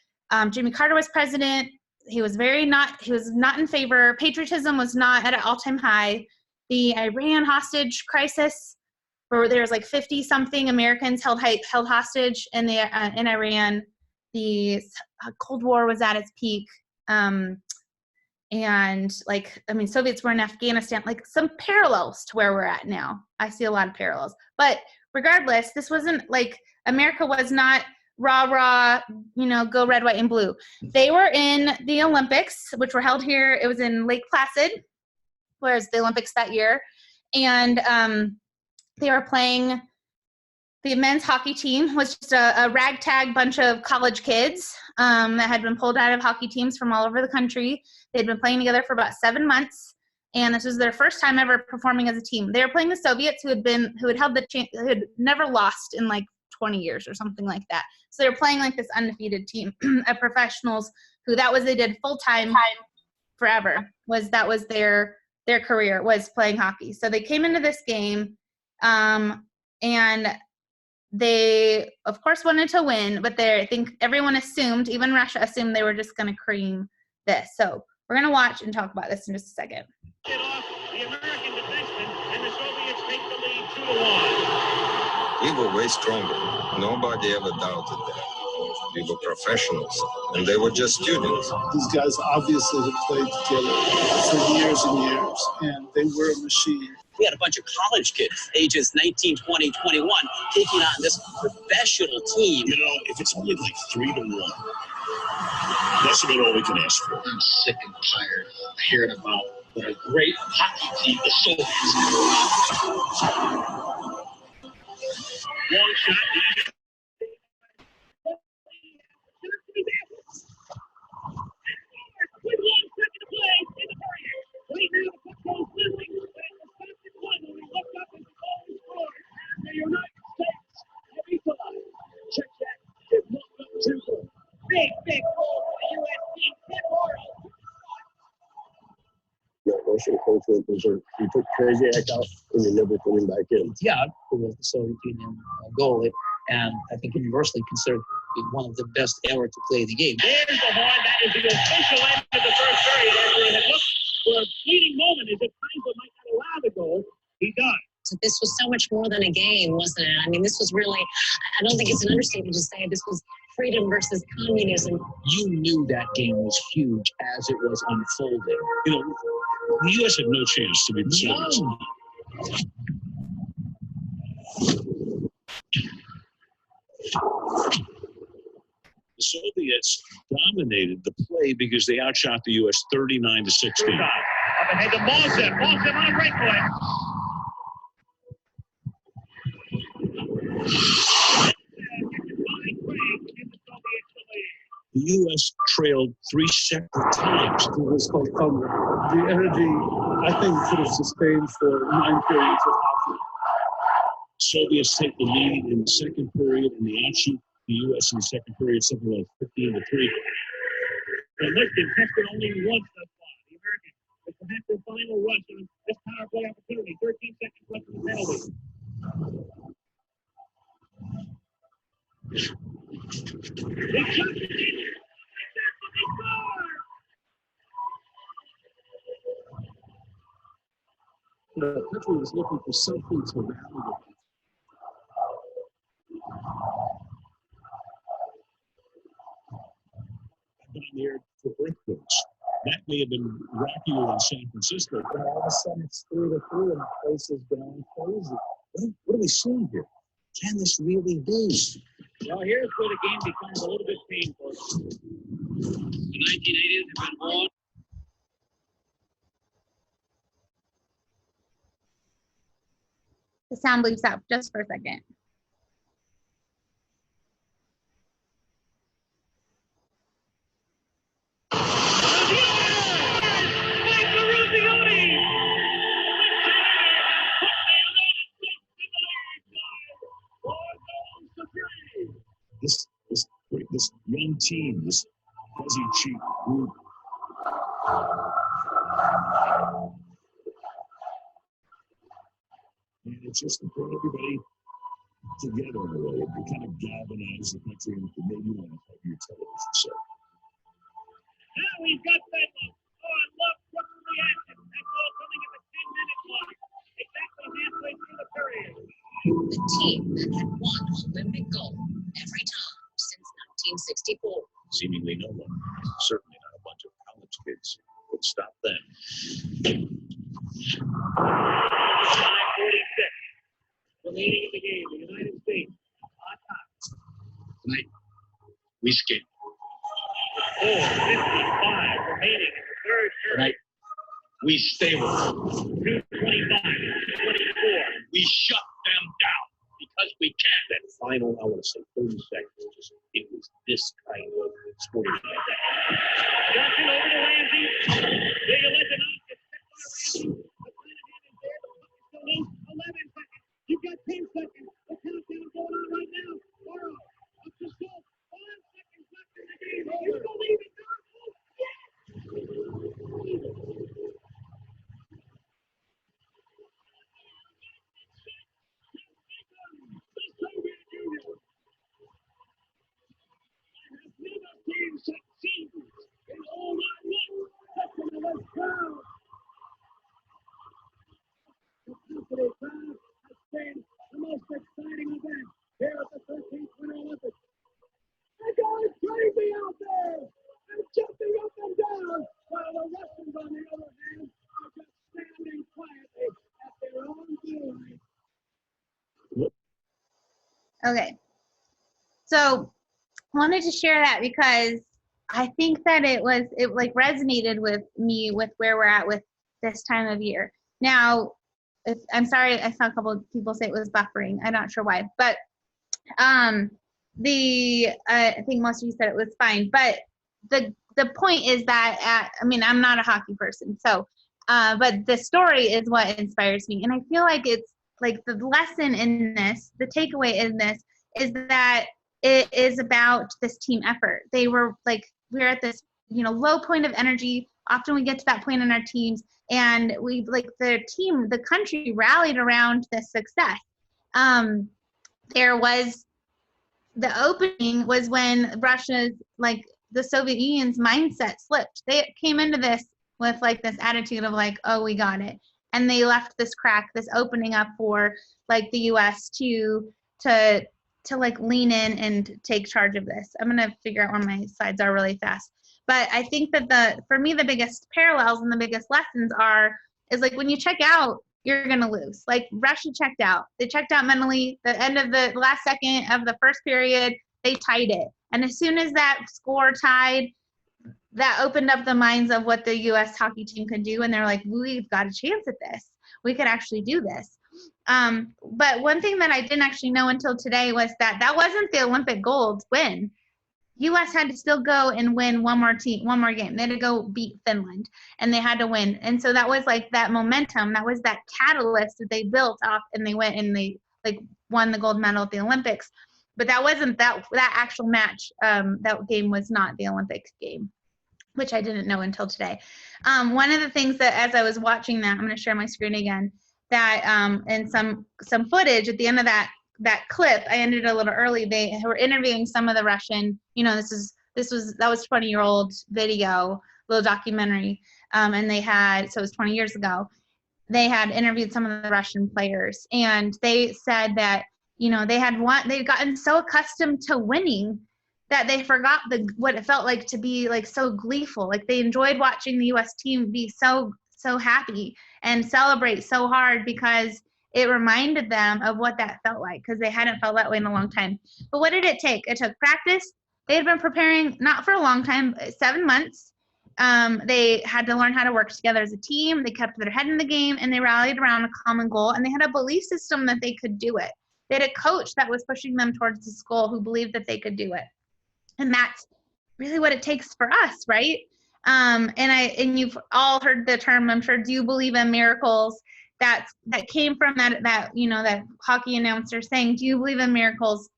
Jimmy Carter was president. He was not in favor. Patriotism was not at an all-time high. The Iran hostage crisis, where there was 50-something Americans held hostage in Iran. The Cold War was at its peak. Soviets were in Afghanistan, some parallels to where we're at now. I see a lot of parallels. But regardless, this wasn't America was not rah, go red, white, and blue. They were in the Olympics, which were held here. It was in Lake Placid, whereas the Olympics that year. And they were playing. The men's hockey team was just a ragtag bunch of college kids that had been pulled out of hockey teams from all over the country. They'd been playing together for about 7 months, and this was their first time ever performing as a team. They were playing the Soviets, who had never lost in 20 years or something like that. So they were playing this undefeated team of professionals who they did full time forever. That was their career, was playing hockey. So they came into this game, and they, of course, wanted to win, but I think everyone assumed, even Russia assumed, they were just going to cream this. So We're going to watch and talk about this in just a second. Get off the American defenseman, and the Soviets take the lead 2-1. We were way stronger. Nobody ever doubted that. We were professionals, and they were just students. These guys obviously had played together for years and years, and they were a machine. We had a bunch of college kids, ages 19, 20, 21, taking on this professional team. You know, if it's only like 3-1, that's about all we can ask for. I'm sick and tired of hearing about what a great hockey team the Soviets Long shot. With 1 second to play in the period. Right now, the puck goes whistling, but it was stopped at 1 when we looked up and the goal was scored. The United States have equalized. Check that. It looked up simple. Big goal for the U.S. team. 10 more. That Russian coach he took crazy act out and he never put him back in. Yeah, who was the Soviet Union goalie, and I think universally considered one of the best ever to play the game. There's the horn. That is the official end of the first period. After it had looked for a fleeting moment as if Heinzel might not allow the goal, he died. This was so much more than a game, wasn't it? I mean, this was really, I don't think it's an understatement to say this was freedom versus communism. You knew that game was huge as it was unfolding. You know, the U.S. had no chance to beat the Soviets. The Soviets dominated the play because they outshot the U.S. 39-16. Up ahead to Malzev. Malzev on a breakaway. The U.S. trailed 3 separate times. It was called thunder. The energy, I think, could have sustained for 9 periods of hockey. Soviets take the lead in the second period, and they outshoot the U.S. in the second period, something like 15-3. And Lipkin tested only once thus far. The Americans with perhaps their final rush on this power play opportunity. 13 seconds left in the penalty. They shot it in. They score! The country was looking for something to rally with. Down there for earthquakes. That may have been rockier in San Francisco. And all of a sudden it's 3-3 and the place is going crazy. What are we seeing here? Can this really be? Well, here's where the game becomes a little bit painful. The 1980s have been won. The sound leaves out just for a second. This young team, this fuzzy cheek group. And it's just to put everybody together in a way. It kind of galvanized the country and maybe want to have your television set. Now we've got that look. Oh, I love quick reaction. That goal coming at the 10-minute mark. Exactly halfway through the period. The team that had won Olympic gold every time since 1964. Seemingly no one, certainly not a bunch of college kids, could stop them. 5:46. Remaining in the game, the United States on top. Tonight, we skate. 4:55 remaining in the third period. Tonight, we stay with them. 2:25-24. We shut them down because we can. That final, I want to say 30 seconds, it was this kind of sporting event. Johnson over to Ramsey. They let it out. It's set by Ramsey. The plan ahead is there. The puck is still loose. 11 seconds. You've got 10 seconds. The countdown going on right now. Morrow up to Schultz. 5 seconds left in the game. You believe in miracles? Yes! out there and jumping up and down, while the Russians, on the other hand, are just standing quietly at their own goal line. Okay. So I wanted to share that because I think that it like resonated with me with where we're at with this time of year. Now, I'm sorry, I saw a couple of people say it was buffering. I'm not sure why, but I think most of you said it was fine. But the point is that I mean, I'm not a hockey person, so but the story is what inspires me, and I feel like it's like the lesson in this, the takeaway in this is that it is about this team effort. They were like, we're at this, low point of energy. Often we get to that point in our teams, and we like the country rallied around this success. There was the opening was when Russia's, like the Soviet Union's mindset slipped. They came into this with like this attitude of like, oh, we got it. And they left this crack, this opening up for like the US to like lean in and take charge of this. I'm going to figure out where my slides are really fast. But I think that for me, the biggest parallels and the biggest lessons is like when you check out, you're going to lose. Like Russia checked out. They checked out mentally. The end of the last second of the first period, they tied it. And as soon as that score tied, that opened up the minds of what the U.S. hockey team could do. And they're like, we've got a chance at this. We could actually do this. But one thing that I didn't actually know until today was that wasn't the Olympic gold win. U.S. had to still go and win one more game. They had to go beat Finland, and they had to win. And so that was like that momentum. That was that catalyst that they built off, and they went and they like won the gold medal at the Olympics. But that wasn't that actual match. That game was not the Olympic game, which I didn't know until today. One of the things that as I was watching that, I'm going to share my screen again, that and some footage at the end of that clip, I ended a little early. They were interviewing some of the Russian, that was 20-year-old video, little documentary. And they had, so it was 20 years ago, they had interviewed some of the Russian players, and they said that, they'd gotten so accustomed to winning that they forgot what it felt like to be like so gleeful. Like they enjoyed watching the U.S. team be so happy and celebrate so hard because it reminded them of what that felt like, because they hadn't felt that way in a long time. But what did it take? It took practice. They had been preparing not for a long time, 7 months. They had to learn how to work together as a team. They kept their head in the game, and they rallied around a common goal, and they had a belief system that they could do it. They had a coach that was pushing them towards the goal who believed that they could do it. And that's really what it takes for us, right? And you've all heard the term, I'm sure, do you believe in miracles? That came from that hockey announcer saying, do you believe in miracles?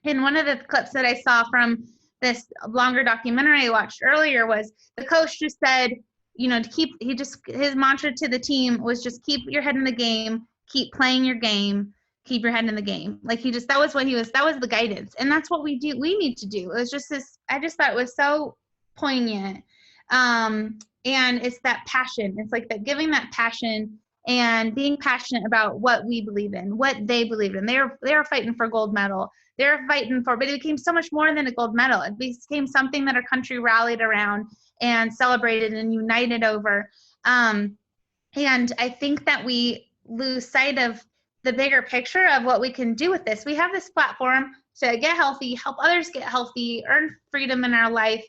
And one of the clips that I saw from this longer documentary I watched earlier was the coach just said, his mantra to the team was just keep your head in the game, keep playing your game, keep your head in the game. Like that was the guidance. And that's what we need to do. It was just this, I just thought it was so poignant. And it's that passion. It's like that giving that passion and being passionate about what we believe in, what they believed in. They were fighting for gold medal. They're fighting for, but it became so much more than a gold medal. It became something that our country rallied around and celebrated and united over. And I think that we lose sight of the bigger picture of what we can do with this. We have this platform to get healthy, help others get healthy, earn freedom in our life.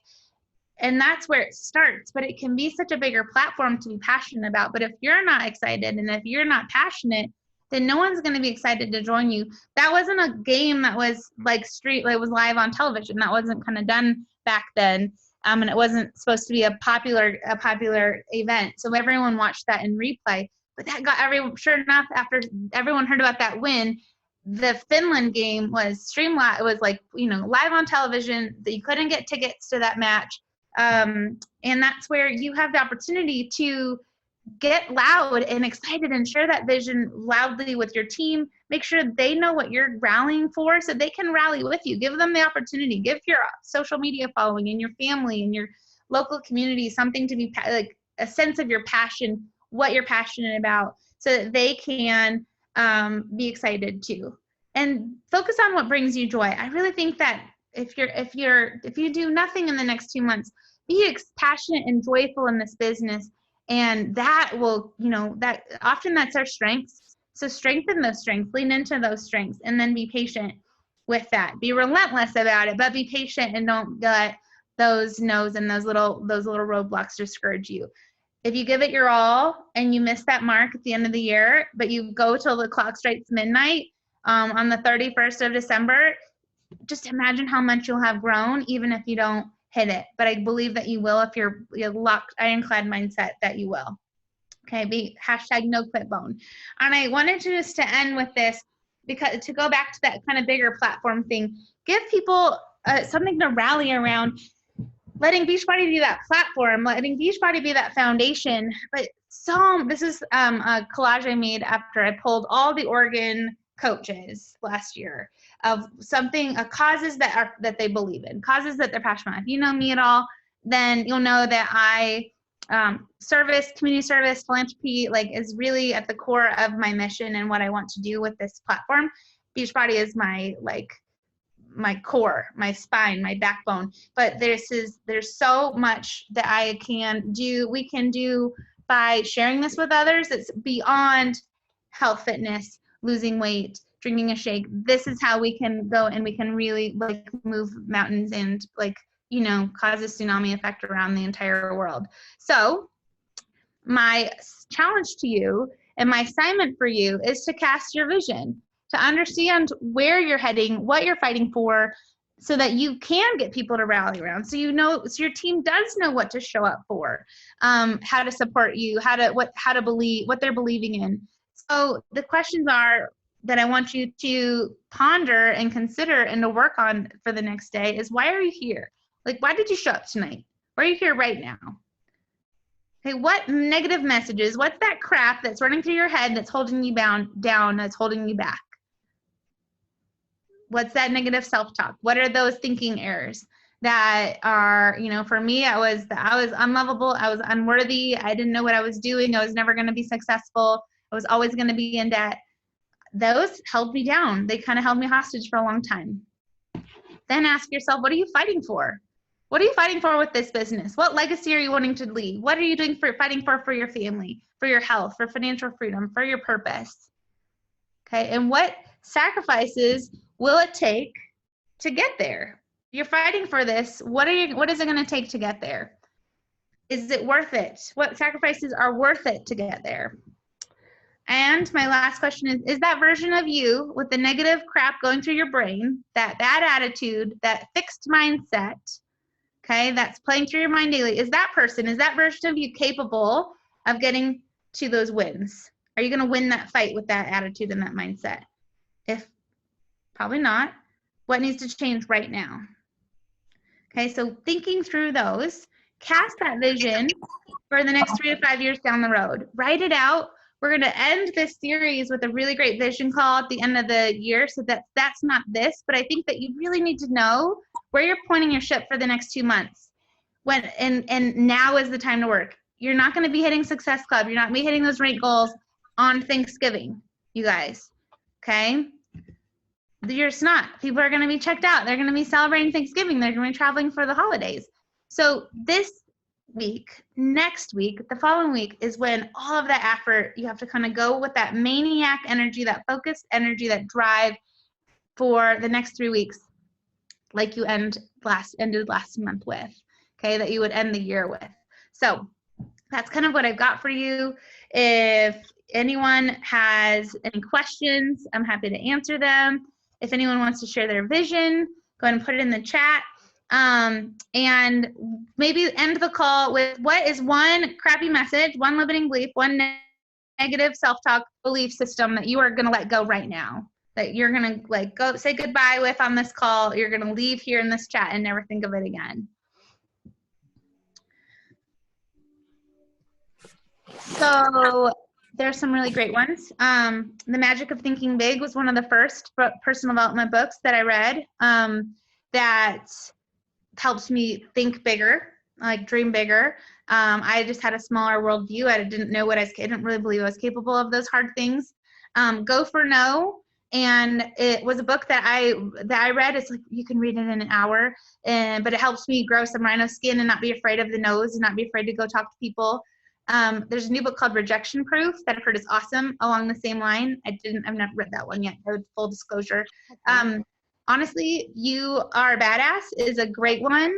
And that's where it starts, but it can be such a bigger platform to be passionate about. But if you're not excited and if you're not passionate, then no one's going to be excited to join you. That wasn't a game that was like it was live on television. That wasn't kind of done back then. And it wasn't supposed to be a popular event. So everyone watched that in replay. But that got sure enough, after everyone heard about that win, the Finland game was streamed. It was like, live on television. That you couldn't get tickets to that match. And that's where you have the opportunity to get loud and excited and share that vision loudly with your team. Make sure they know what you're rallying for so they can rally with you. Give them the opportunity. Give your social media following and your family and your local community something to be like a sense of your passion, what you're passionate about, so that they can be excited too. And focus on what brings you joy. I really think that if you do nothing in the next 2 months, be passionate and joyful in this business, and that will, that often that's our strengths. So strengthen those strengths, lean into those strengths, and then be patient with that. Be relentless about it, but be patient and don't let those no's and those little roadblocks discourage you. If you give it your all and you miss that mark at the end of the year, but you go till the clock strikes midnight on the 31st of December, just imagine how much you'll have grown, even if you don't hit it. But I believe that you will if you're locked, ironclad mindset that you will. Okay, be #NoQuitBone. And I wanted to just to end with this, because to go back to that kind of bigger platform thing, give people something to rally around. Letting Beachbody be that platform, letting Beachbody be that foundation. But this is a collage I made after I pulled all the Oregon coaches last year of causes that they believe in, causes that they're passionate about. If you know me at all, then you'll know that I community service, philanthropy, is really at the core of my mission and what I want to do with this platform. Beachbody is my core, my spine, my backbone. But there's so much that we can do by sharing this with others. It's beyond health, fitness, losing weight, drinking a shake. This is how we can go and we can really move mountains and cause a tsunami effect around the entire world. So my challenge to you and my assignment for you is to cast your vision, to understand where you're heading, what you're fighting for, so that you can get people to rally around. So so your team does know what to show up for, how to support you, how to believe what they're believing in. So the questions are that I want you to ponder and consider and to work on for the next day is, why are you here? Why did you show up tonight? Why are you here right now? Okay, what negative messages, what's that crap that's running through your head that's holding you down, that's holding you back? What's that negative self-talk? What are those thinking errors that are, for me, I was unlovable, I was unworthy, I didn't know what I was doing, I was never going to be successful, I was always going to be in debt. Those held me down. They kind of held me hostage for a long time. Then ask yourself, what are you fighting for? What are you fighting for with this business? What legacy are you wanting to leave? What are you fighting for your family, for your health, for financial freedom, for your purpose? Okay, and what sacrifices will it take to get there? You're fighting for this. What is it going to take to get there? Is it worth it? What sacrifices are worth it to get there? And my last question is that version of you with the negative crap going through your brain, that bad attitude, that fixed mindset, okay, that's playing through your mind daily, is that version of you capable of getting to those wins? Are you going to win that fight with that attitude and that mindset? If probably not, what needs to change right now? Okay, so thinking through those, cast that vision for the next 3 to 5 years down the road. Write it out. We're going to end this series with a really great vision call at the end of the year. So that's not this, but I think that you really need to know where you're pointing your ship for the next 2 months. And now is the time to work. You're not going to be hitting Success Club. You're not going to be hitting those rank goals on Thanksgiving, you guys. Okay? You're just not. People are going to be checked out. They're going to be celebrating Thanksgiving. They're going to be traveling for the holidays. So this week, next week, the following week is when all of that effort, you have to kind of go with that maniac energy, that focused energy, that drive for the next 3 weeks, like you ended last month with, okay, that you would end the year with. So that's kind of what I've got for you. If anyone has any questions, I'm happy to answer them. If anyone wants to share their vision, go ahead and put it in the chat. And maybe end the call with, what is one crappy message, one limiting belief, one negative self-talk belief system that you are going to let go right now, that you're going to go say goodbye with on this call. You're going to leave here in this chat and never think of it again. So there's some really great ones. The Magic of Thinking Big was one of the first personal development books that I read that helps me think bigger, dream bigger. I just had a smaller worldview. I didn't really believe I was capable of those hard things. Go for No And it was a book that I read. It's like you can read it in an hour, but it helps me grow some rhino skin and not be afraid of the nose and not be afraid to go talk to people. There's a new book called Rejection Proof that I've heard is awesome along the same line. I've not read that one yet, full disclosure. Honestly, You Are a Badass is a great one.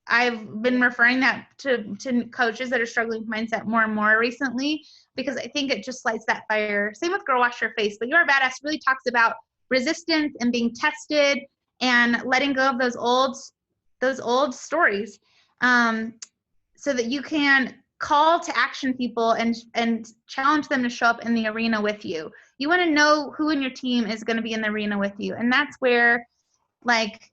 I've been referring that to coaches that are struggling with mindset more and more recently, because I think it just lights that fire. Same with Girl Wash Your Face, but You Are a Badass really talks about resistance and being tested and letting go of those old stories, so that you can call to action people and challenge them to show up in the arena with you. You want to know who in your team is going to be in the arena with you, and that's where, like,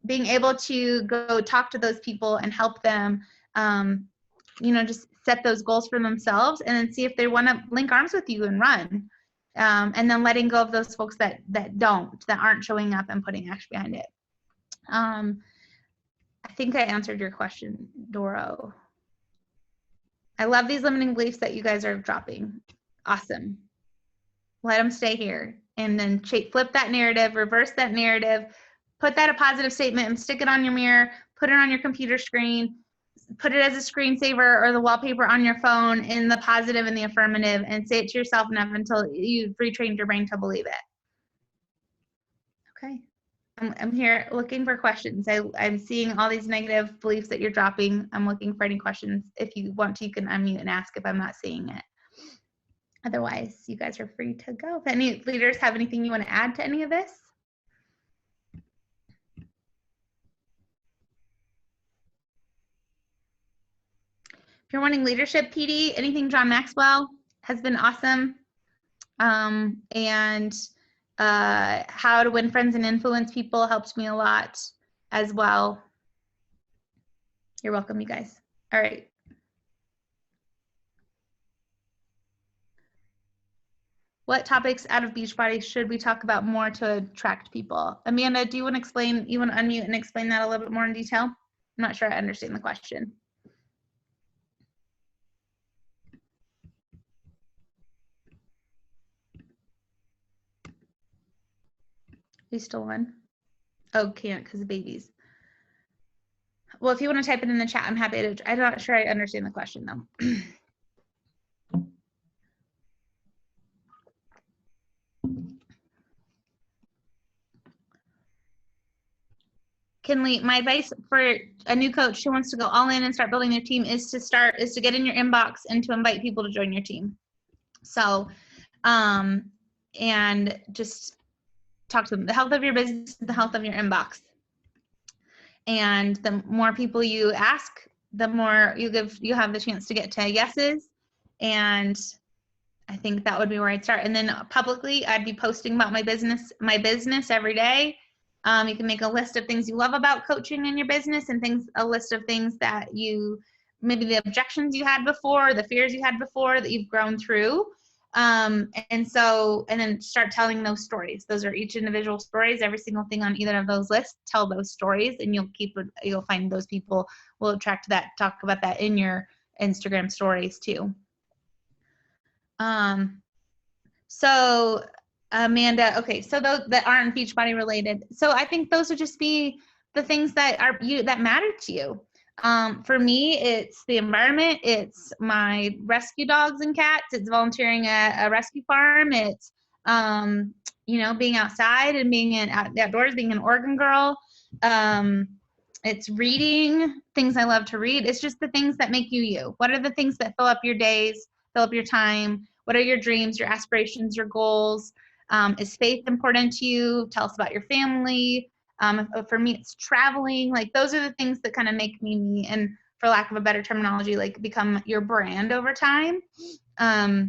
being able to go talk to those people and help them, just set those goals for themselves and then see if they want to link arms with you and run. And then letting go of those folks that aren't showing up and putting action behind it. I think I answered your question, Doro. I love these limiting beliefs that you guys are dropping. Awesome. Let them stay here. And then flip that narrative, reverse that narrative, put that a positive statement and stick it on your mirror, put it on your computer screen, put it as a screensaver or the wallpaper on your phone in the positive and the affirmative, and say it to yourself enough until you've retrained your brain to believe it. Okay. I'm here looking for questions. I'm seeing all these negative beliefs that you're dropping. I'm looking for any questions. If you want to, you can unmute and ask if I'm not seeing it. Otherwise, you guys are free to go. If any leaders have anything you want to add to any of this? If you're wanting leadership, PD, anything John Maxwell has been awesome. And How to Win Friends and Influence People helped me a lot as well. You're welcome, you guys. All right. What topics out of Beachbody should we talk about more to attract people? Amanda, do you want to unmute and explain that a little bit more in detail? I'm not sure I understand the question. You still on? Oh, can't because of babies. Well, if you want to type it in the chat, I'm happy to. I'm not sure I understand the question though. Kinley, my advice for a new coach who wants to go all in and start building their team is to get in your inbox and to invite people to join your team. So, and just talk to them. The health of your business is the health of your inbox. And the more people you ask, the more you have the chance to get to yeses. And I think that would be where I'd start. And then publicly, I'd be posting about my business every day. You can make a list of things you love about coaching in your business and a list of things that maybe the objections you had before, the fears you had before that you've grown through. And then start telling those stories. Those are each individual stories. Every single thing on either of those lists, tell those stories, and you'll find those people will attract that. Talk about that in your Instagram stories too. So Amanda, okay, so those that aren't Beachbody related. So I think those would just be the things that matter to you. For me, it's the environment. It's my rescue dogs and cats. It's volunteering at a rescue farm. It's, being outside and being outdoors, being an organ girl. It's reading things I love to read. It's just the things that make you you. What are the things that fill up your days, fill up your time? What are your dreams, your aspirations, your goals? Is faith important to you? Tell us about your family. For me, it's traveling. Like, those are the things that kind of make me me, and for lack of a better terminology, like become your brand over time. Talk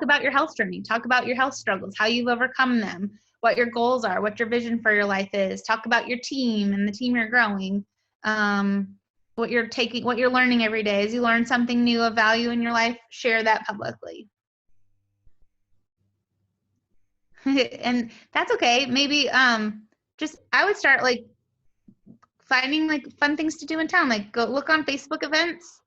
about your health journey. Talk about your health struggles, how you've overcome them, what your goals are, what your vision for your life is. Talk about your team and the team you're growing. What you're learning every day. As you learn something new of value in your life, share that publicly. And that's okay. Maybe I would start finding fun things to do in town. Like, go look on Facebook events.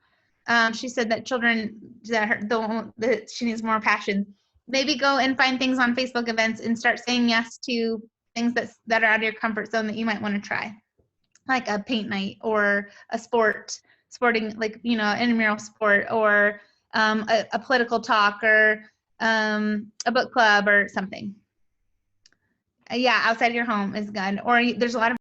She said that children that she needs more passion. maybe go and find things on Facebook events and start saying yes to things that are out of your comfort zone that you might want to try, like a paint night or a sporting, like, you know, intramural sport, or a political talk, or a book club or something. Yeah, outside your home is good. Or there's a lot of